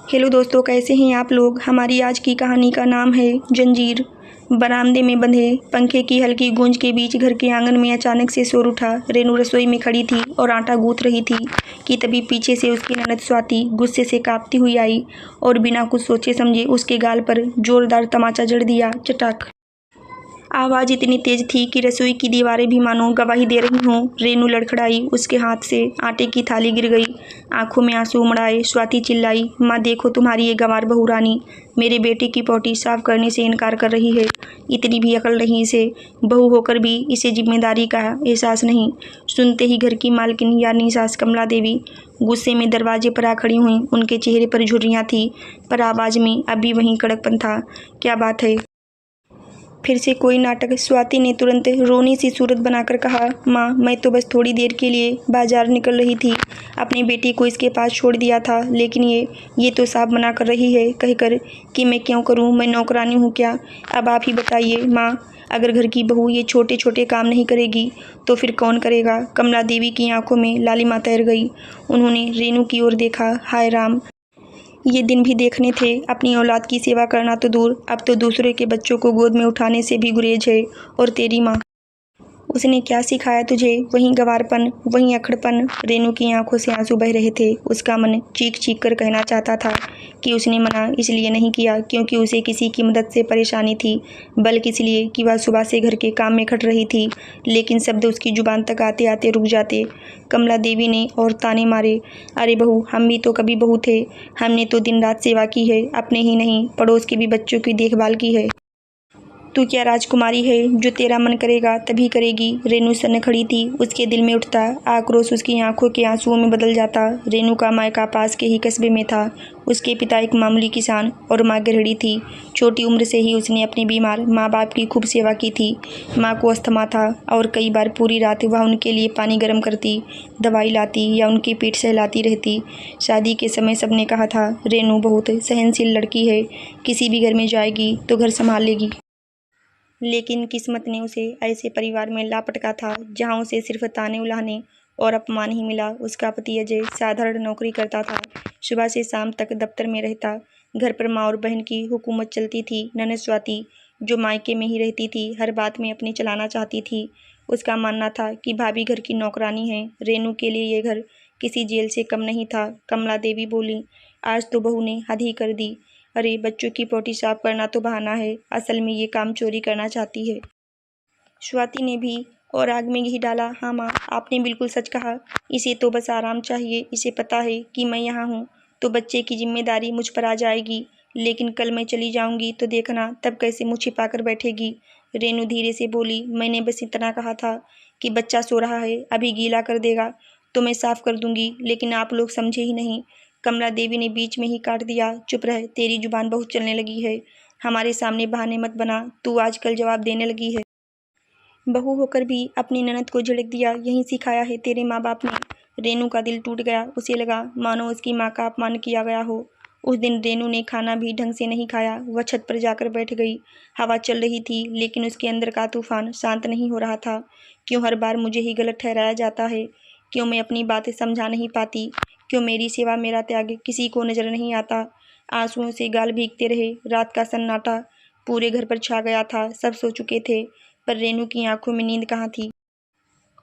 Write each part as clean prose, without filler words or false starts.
Hello दोस्तों, कैसे हैं आप लोग। हमारी आज की कहानी का नाम है जंजीर। बरामदे में बंधे पंखे की हल्की गूंज के बीच घर के आंगन में अचानक से शोर उठा। रेनू रसोई में खड़ी थी और आटा गूंथ रही थी कि तभी पीछे से उसकी ननद स्वाति गुस्से से कांपती हुई आई और बिना कुछ सोचे समझे उसके गाल पर जोरदार तमाचा जड़ दिया। चटाक। आवाज़ इतनी तेज थी कि रसोई की दीवारें भी मानो गवाही दे रही हों। रेनू लड़खड़ाई, उसके हाथ से आटे की थाली गिर गई। आंखों में आंसू उमड़ाए स्वाति चिल्लाई, माँ देखो तुम्हारी ये गंवार बहू रानी मेरे बेटे की पोटी साफ करने से इनकार कर रही है। इतनी भी अकल नहीं इसे, बहू होकर भी इसे जिम्मेदारी का एहसास नहीं। सुनते ही घर की मालकिन यानी सास कमला देवी गुस्से में दरवाजे पर आ खड़ी हुई। उनके चेहरे पर झुर्रियाँ थी पर आवाज़ में अभी वहीं कड़कपन था। क्या बात है? फिर से कोई नाटक। स्वाति ने तुरंत रोनी सी सूरत बनाकर कहा, माँ मैं तो बस थोड़ी देर के लिए बाजार निकल रही थी, अपनी बेटी को इसके पास छोड़ दिया था, लेकिन ये तो साफ मना कर रही है कहकर कि मैं क्यों करूँ, मैं नौकरानी हूँ क्या। अब आप ही बताइए माँ, अगर घर की बहू ये छोटे छोटे काम नहीं करेगी तो फिर कौन करेगा। कमला देवी की आंखों में लालिमा तैर गई। उन्होंने रेनू की ओर देखा। हाय राम, ये दिन भी देखने थे। अपनी औलाद की सेवा करना तो दूर, अब तो दूसरे के बच्चों को गोद में उठाने से भी गुरेज है। और तेरी माँ, उसने क्या सिखाया तुझे? वहीं गंवारपन, वहीं अकड़पन। रेनू की आंखों से आंसू बह रहे थे। उसका मन चीख चीख कर कहना चाहता था कि उसने मना इसलिए नहीं किया क्योंकि उसे किसी की मदद से परेशानी थी, बल्कि इसलिए कि वह सुबह से घर के काम में खट रही थी। लेकिन शब्द उसकी जुबान तक आते आते रुक जाते। कमला देवी ने और ताने मारे, अरे बहू, हम भी तो कभी बहू थे। हमने तो दिन रात सेवा की है, अपने ही नहीं पड़ोस के भी बच्चों की देखभाल की है। तू क्या राजकुमारी है जो तेरा मन करेगा तभी करेगी। रेनू सन खड़ी थी। उसके दिल में उठता आक्रोश उसकी आंखों के आंसुओं में बदल जाता। रेनू का मायका पास के ही कस्बे में था। उसके पिता एक मामूली किसान और माँ गृहिणी थी। छोटी उम्र से ही उसने अपने बीमार माँ बाप की खूब सेवा की थी। माँ को अस्थमा था और कई बार पूरी रात वह उनके लिए पानी गर्म करती, दवाई लाती या उनकी पीठ सहलाती रहती। शादी के समय सबने कहा था, रेनू बहुत सहनशील लड़की है, किसी भी घर में जाएगी तो घर संभाल लेगी। लेकिन किस्मत ने उसे ऐसे परिवार में लापटका था जहां उसे सिर्फ ताने उलाहने और अपमान ही मिला। उसका पति अजय साधारण नौकरी करता था, सुबह से शाम तक दफ्तर में रहता। घर पर माँ और बहन की हुकूमत चलती थी। ननद स्वाति जो मायके में ही रहती थी, हर बात में अपनी चलाना चाहती थी। उसका मानना था कि भाभी घर की नौकरानी है। रेनू के लिए ये घर किसी जेल से कम नहीं था। कमला देवी बोली, आज तो बहू ने हद ही कर दी। अरे बच्चों की पोटी साफ करना तो बहाना है, असल में ये काम चोरी करना चाहती है। स्वाति ने भी और आग में घी डाला। हाँ माँ, आपने बिल्कुल सच कहा। इसे तो बस आराम चाहिए। इसे पता है कि मैं यहाँ हूँ तो बच्चे की जिम्मेदारी मुझ पर आ जाएगी, लेकिन कल मैं चली जाऊँगी तो देखना तब कैसे मुँह छिपा कर बैठेगी। रेनू धीरे से बोली, मैंने बस इतना कहा था कि बच्चा सो रहा है, अभी गीला कर देगा तो मैं साफ कर दूंगी, लेकिन आप लोग समझे ही नहीं। कमला देवी ने बीच में ही काट दिया, चुप रह, तेरी जुबान बहुत चलने लगी है। हमारे सामने बहाने मत बना, तू आजकल जवाब देने लगी है। बहू होकर भी अपनी ननद को झिड़क दिया, यही सिखाया है तेरे माँ बाप ने। रेनू का दिल टूट गया। उसे लगा मानो उसकी माँ का अपमान किया गया हो। उस दिन रेनू ने खाना भी ढंग से नहीं खाया। वह छत पर जाकर बैठ गई। हवा चल रही थी लेकिन उसके अंदर का तूफान शांत नहीं हो रहा था। क्यों हर बार मुझे ही गलत ठहराया जाता है? क्यों मैं अपनी बातें समझा नहीं पाती? क्यों मेरी सेवा, मेरा त्याग किसी को नजर नहीं आता? आंसुओं से गाल भीगते रहे। रात का सन्नाटा पूरे घर पर छा गया था। सब सो चुके थे पर रेनू की आंखों में नींद कहाँ थी।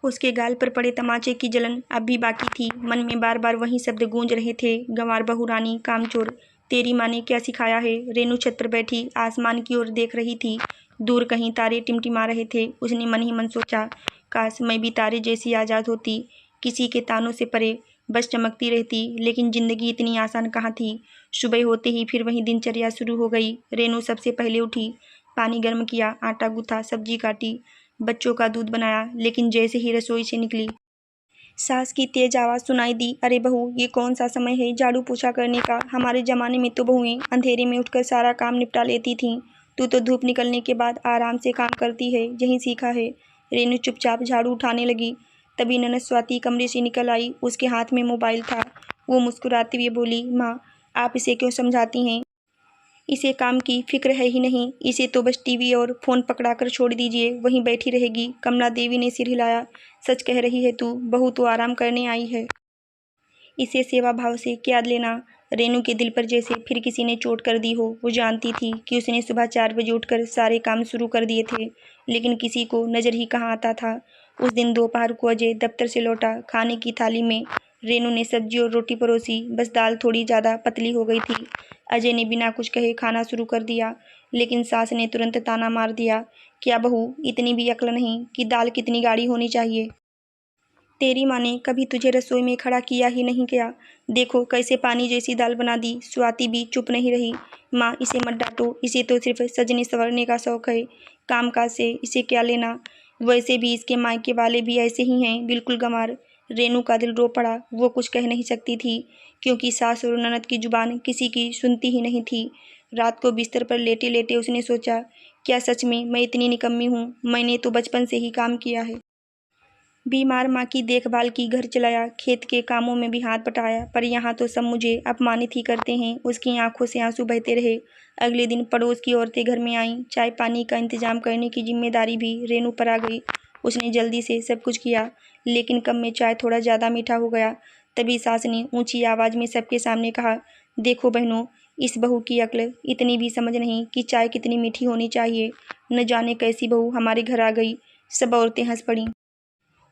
उसके गाल पर पड़े तमाचे की जलन अब भी बाकी थी। मन में बार बार वही शब्द गूंज रहे थे, गंवार बहू रानी, कामचोर। तेरी माँ ने क्या सिखाया है? रेनू छत पर बैठी आसमान की ओर देख रही थी। दूर कहीं तारे टिमटिमा रहे थे। उसने मन ही मन सोचा, काश मैं भी तारे जैसी आज़ाद होती, किसी के तानों से परे, बस चमकती रहती। लेकिन जिंदगी इतनी आसान कहाँ थी। सुबह होते ही फिर वही दिनचर्या शुरू हो गई। रेनू सबसे पहले उठी, पानी गर्म किया, आटा गूथा, सब्जी काटी, बच्चों का दूध बनाया। लेकिन जैसे ही रसोई से निकली, सास की तेज आवाज़ सुनाई दी, अरे बहू, ये कौन सा समय है झाड़ू पोछा करने का? हमारे ज़माने में तो बहुएं अंधेरे में उठकर सारा काम निपटा लेती थीं। तू तो धूप निकलने के बाद आराम से काम करती है, यही सीखा है। रेनू चुपचाप झाड़ू उठाने लगी। तभी ननद स्वाति कमरे से निकल आई। उसके हाथ में मोबाइल था। वो मुस्कुराती हुई बोली, माँ आप इसे क्यों समझाती हैं? इसे काम की फिक्र है ही नहीं। इसे तो बस टीवी और फ़ोन पकड़ा कर छोड़ दीजिए, वहीं बैठी रहेगी। कमला देवी ने सिर हिलाया। सच कह रही है तू, बहू तो आराम करने आई है, इसे सेवा भाव से क्या लेना। रेनू के दिल पर जैसे फिर किसी ने चोट कर दी हो। वो जानती थी कि उसने सुबह 4 बजे उठकर सारे काम शुरू कर दिए थे, लेकिन किसी को नज़र ही कहाँ आता था। उस दिन दोपहर को अजय दफ्तर से लौटा। खाने की थाली में रेनू ने सब्जी और रोटी परोसी, बस दाल थोड़ी ज़्यादा पतली हो गई थी। अजय ने बिना कुछ कहे खाना शुरू कर दिया, लेकिन सास ने तुरंत ताना मार दिया, क्या बहू, इतनी भी अक्ल नहीं कि दाल कितनी गाढ़ी होनी चाहिए? तेरी माँ ने कभी तुझे रसोई में खड़ा किया ही नहीं क्या? देखो कैसे पानी जैसी दाल बना दी। स्वाति भी चुप नहीं रही। माँ, इसे मत डांटो, इसे तो सिर्फ सजने संवरने का शौक है, कामकाज से इसे क्या लेना? वैसे भी इसके मायके वाले भी ऐसे ही हैं, बिल्कुल गंवार। रेनू का दिल रो पड़ा। वो कुछ कह नहीं सकती थी, क्योंकि सास और ननद की जुबान किसी की सुनती ही नहीं थी। रात को बिस्तर पर लेटे लेटे उसने सोचा, क्या सच में मैं इतनी निकम्मी हूँ? मैंने तो बचपन से ही काम किया है। बीमार माँ की देखभाल की, घर चलाया, खेत के कामों में भी हाथ बटाया, पर यहाँ तो सब मुझे अपमानित ही करते हैं। उसकी आंखों से आंसू बहते रहे। अगले दिन पड़ोस की औरतें घर में आईं। चाय पानी का इंतजाम करने की जिम्मेदारी भी रेनू पर आ गई। उसने जल्दी से सब कुछ किया, लेकिन कम में चाय थोड़ा ज़्यादा मीठा हो गया। तभी सास ने ऊंची आवाज़ में सबके सामने कहा, देखो बहनों, इस बहू की अक्ल इतनी भी समझ नहीं कि चाय कितनी मीठी होनी चाहिए। न जाने कैसी बहू हमारे घर आ गई। सब औरतें हंस पड़ीं।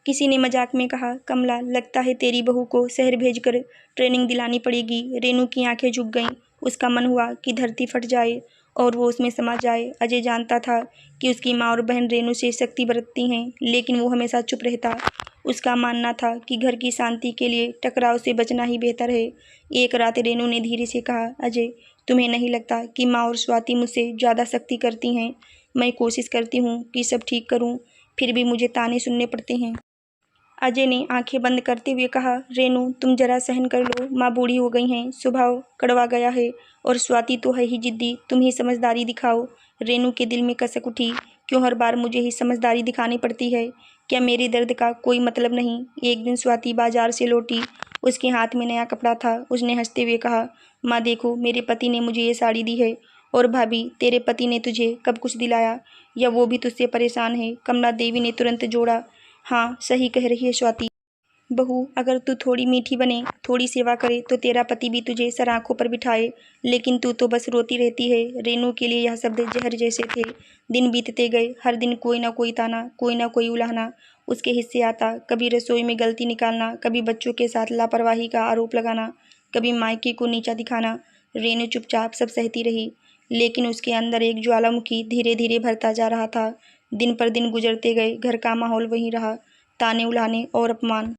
किसी ने मजाक में कहा, कमला, लगता है तेरी बहू को शहर भेजकर ट्रेनिंग दिलानी पड़ेगी। रेनू की आंखें झुक गईं। उसका मन हुआ कि धरती फट जाए और वो उसमें समा जाए। अजय जानता था कि उसकी माँ और बहन रेनू से सख्ती बरतती हैं, लेकिन वो हमेशा चुप रहता। उसका मानना था कि घर की शांति के लिए टकराव से बचना ही बेहतर है। एक रात रेनू ने धीरे से कहा, अजय, तुम्हें नहीं लगता कि माँ और स्वाति मुझसे ज़्यादा सख्ती करती हैं? मैं कोशिश करती हूँ कि सब ठीक करूँ, फिर भी मुझे ताने सुनने पड़ते हैं। अजय ने आंखें बंद करते हुए कहा, रेनू, तुम जरा सहन कर लो। माँ बूढ़ी हो गई हैं, स्वभाव कड़वा गया है, और स्वाति तो है ही जिद्दी। तुम ही समझदारी दिखाओ। रेनू के दिल में कसक उठी। क्यों हर बार मुझे ही समझदारी दिखानी पड़ती है? क्या मेरे दर्द का कोई मतलब नहीं? एक दिन स्वाति बाजार से लौटी। उसके हाथ में नया कपड़ा था। उसने हंसते हुए कहा, माँ देखो, मेरे पति ने मुझे ये साड़ी दी है। और भाभी, तेरे पति ने तुझे कब कुछ दिलाया? या वो भी तुझसे परेशान है? कमला देवी ने तुरंत जोड़ा, हाँ, सही कह रही है स्वाति। बहू, अगर तू थोड़ी मीठी बने, थोड़ी सेवा करे, तो तेरा पति भी तुझे सर आंखों पर बिठाए, लेकिन तू तो बस रोती रहती है। रेनू के लिए यह शब्द जहर जैसे थे। दिन बीतते गए। हर दिन कोई ना कोई ताना, कोई ना कोई उलाहना उसके हिस्से आता। कभी रसोई में गलती निकालना, कभी बच्चों के साथ लापरवाही का आरोप लगाना, कभी मायके को नीचा दिखाना। रेनू चुपचाप सब सहती रही, लेकिन उसके अंदर एक ज्वालामुखी धीरे धीरे भरता जा रहा था। दिन पर दिन गुजरते गए। घर का माहौल वही रहा, ताने उलाहने और अपमान।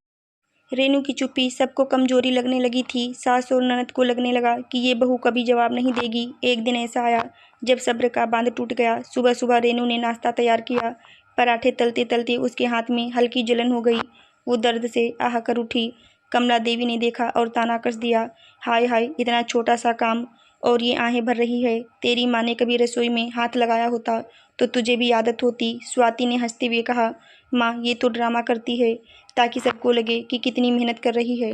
रेनू की चुप्पी सबको कमजोरी लगने लगी थी। सास और ननद को लगने लगा कि ये बहू कभी जवाब नहीं देगी। एक दिन ऐसा आया जब सब्र का बांध टूट गया। सुबह सुबह रेनू ने नाश्ता तैयार किया। पराठे तलते तलते उसके हाथ में हल्की जलन हो गई। वो दर्द से आह कर उठी। कमला देवी ने देखा और ताना कस दिया, हाय हाय, इतना छोटा सा काम और ये आहें भर रही है। तेरी माँ ने कभी रसोई में हाथ लगाया होता तो तुझे भी आदत होती। स्वाति ने हंसते हुए कहा, माँ, ये तो ड्रामा करती है ताकि सबको लगे कि कितनी मेहनत कर रही है।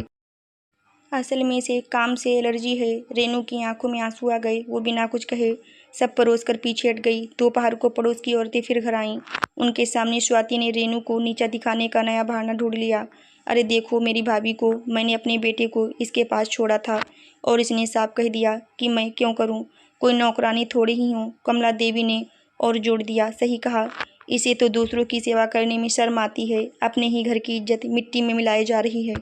असल में इसे काम से एलर्जी है। रेनू की आंखों में आंसू आ गए। वो बिना कुछ कहे सब परोस कर पीछे हट गई। दोपहर को पड़ोस की औरतें फिर घर आईं। उनके सामने स्वाति ने रेनू को नीचा दिखाने का नया बहाना ढूंढ लिया। अरे देखो मेरी भाभी को, मैंने अपने बेटे को इसके पास छोड़ा था और इसने साफ कह दिया कि मैं क्यों करूं, कोई नौकरानी थोड़ी ही हूँ। कमला देवी ने और जोड़ दिया, सही कहा, इसे तो दूसरों की सेवा करने में शर्म आती है। अपने ही घर की इज्जत मिट्टी में मिलाई जा रही है।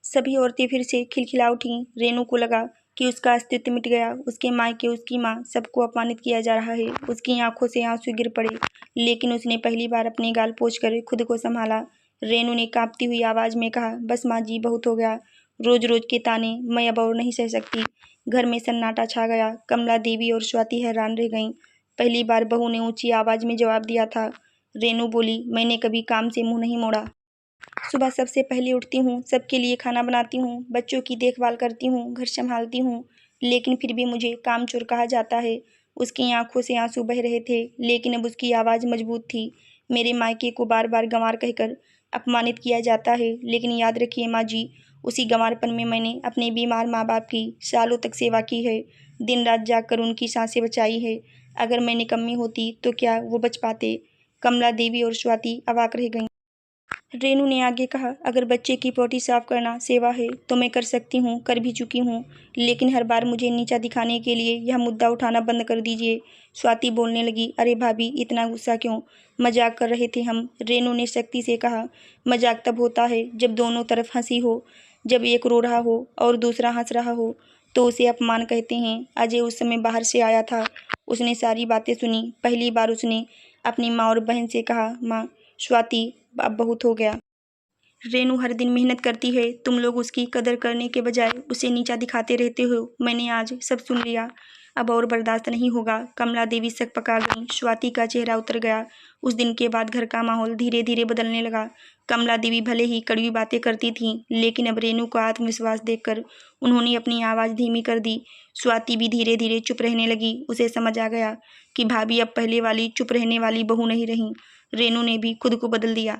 सभी औरतें फिर से खिलखिला उठीं। रेनू को लगा कि उसका अस्तित्व मिट गया। उसके मायके, उसकी माँ, सबको अपमानित किया जा रहा है। उसकी आंखों से आंसू गिर पड़े, लेकिन उसने पहली बार अपने गाल पोंछकर खुद को संभाला। रेनू ने कांपती हुई आवाज में कहा, बस माँ जी, बहुत हो गया। रोज रोज के ताने मैं अब और नहीं सह सकती। घर में सन्नाटा छा गया। कमला देवी और स्वाति हैरान रह गईं। पहली बार बहू ने ऊंची आवाज में जवाब दिया था। रेनू बोली, मैंने कभी काम से मुंह नहीं मोड़ा। सुबह सबसे पहले उठती हूँ, सबके लिए खाना बनाती हूँ, बच्चों की देखभाल करती हूँ, घर संभालती हूँ, लेकिन फिर भी मुझे कामचोर कहा जाता है। उसकी आंखों से आंसू बह रहे थे, लेकिन अब उसकी आवाज़ मजबूत थी। मेरे मायके को बार बार गंवार कहकर अपमानित किया जाता है, लेकिन याद रखिए माँ जी, उसी गंवारपन में मैंने अपने बीमार माँ बाप की सालों तक सेवा की है, दिन रात जाग कर उनकी सांसें बचाई है। अगर मैं निकम्मी होती तो क्या वो बच पाते? कमला देवी और स्वाति अवाक रह गईं। रेनू ने आगे कहा, अगर बच्चे की पोटी साफ करना सेवा है तो मैं कर सकती हूँ, कर भी चुकी हूँ, लेकिन हर बार मुझे नीचा दिखाने के लिए यह मुद्दा उठाना बंद कर दीजिए। स्वाति बोलने लगी, अरे भाभी इतना गुस्सा क्यों, मजाक कर रहे थे हम। रेनू ने सख्ती से कहा, मजाक तब होता है जब दोनों तरफ हंसी हो, जब एक रो रहा हो और दूसरा हंस रहा हो तो उसे अपमान कहते हैं। अजय उस समय बाहर से आया था, उसने सारी बातें सुनी। पहली बार उसने अपनी माँ और बहन से कहा, माँ स्वाति अब बहुत हो गया। रेनू हर दिन मेहनत करती है, तुम लोग उसकी कदर करने के बजाय उसे नीचा दिखाते रहते हो। मैंने आज सब सुन लिया, अब और बर्दाश्त नहीं होगा। कमला देवी सक पका गई, स्वाति का चेहरा उतर गया। उस दिन के बाद घर का माहौल धीरे धीरे बदलने लगा। कमला देवी भले ही कड़वी बातें करती थीं, लेकिन अब रेनू का आत्मविश्वास देखकर उन्होंने अपनी आवाज़ धीमी कर दी। स्वाति भी धीरे धीरे चुप रहने लगी। उसे समझ आ गया कि भाभी अब पहले वाली चुप रहने वाली बहू नहीं रही। रेनू ने भी खुद को बदल दिया।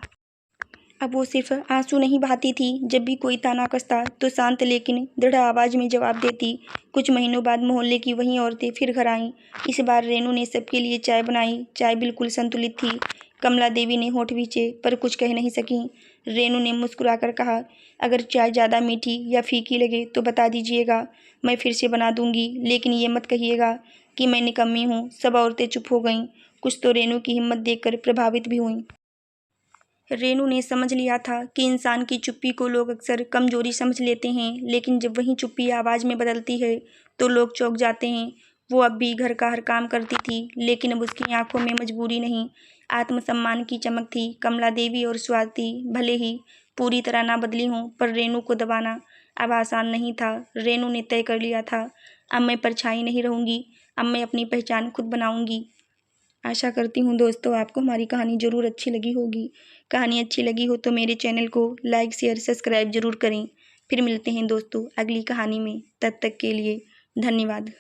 अब वो सिर्फ आंसू नहीं बहाती थी, जब भी कोई ताना कसता तो शांत लेकिन दृढ़ आवाज़ में जवाब देती। कुछ महीनों बाद मोहल्ले की वही औरतें फिर घर आईं। इस बार रेनू ने सबके लिए चाय बनाई। चाय बिल्कुल संतुलित थी। कमला देवी ने होठ खींचे पर कुछ कह नहीं सकी। रेनू ने मुस्कुराकर कहा, अगर चाय ज़्यादा मीठी या फीकी लगे तो बता दीजिएगा, मैं फिर से बना दूंगी, लेकिन ये मत कहिएगा कि मैं निकम्मी हूँ। सब औरतें चुप हो गईं। कुछ तो रेनू की हिम्मत देखकर प्रभावित भी हुईं। रेनू ने समझ लिया था कि इंसान की चुप्पी को लोग अक्सर कमजोरी समझ लेते हैं, लेकिन जब वही चुप्पी आवाज़ में बदलती है तो लोग चौंक जाते हैं। वो अब भी घर का हर काम करती थी, लेकिन अब उसकी आंखों में मजबूरी नहीं, आत्मसम्मान की चमक थी। कमला देवी और स्वाति भले ही पूरी तरह ना बदली हों, पर रेनू को दबाना अब आसान नहीं था। रेनू ने तय कर लिया था, अब मैं परछाई नहीं रहूँगी, अब मैं अपनी पहचान खुद बनाऊँगी। आशा करती हूँ दोस्तों आपको हमारी कहानी ज़रूर अच्छी लगी होगी। कहानी अच्छी लगी हो तो मेरे चैनल को लाइक शेयर सब्सक्राइब ज़रूर करें। फिर मिलते हैं दोस्तों अगली कहानी में, तब तक के लिए धन्यवाद।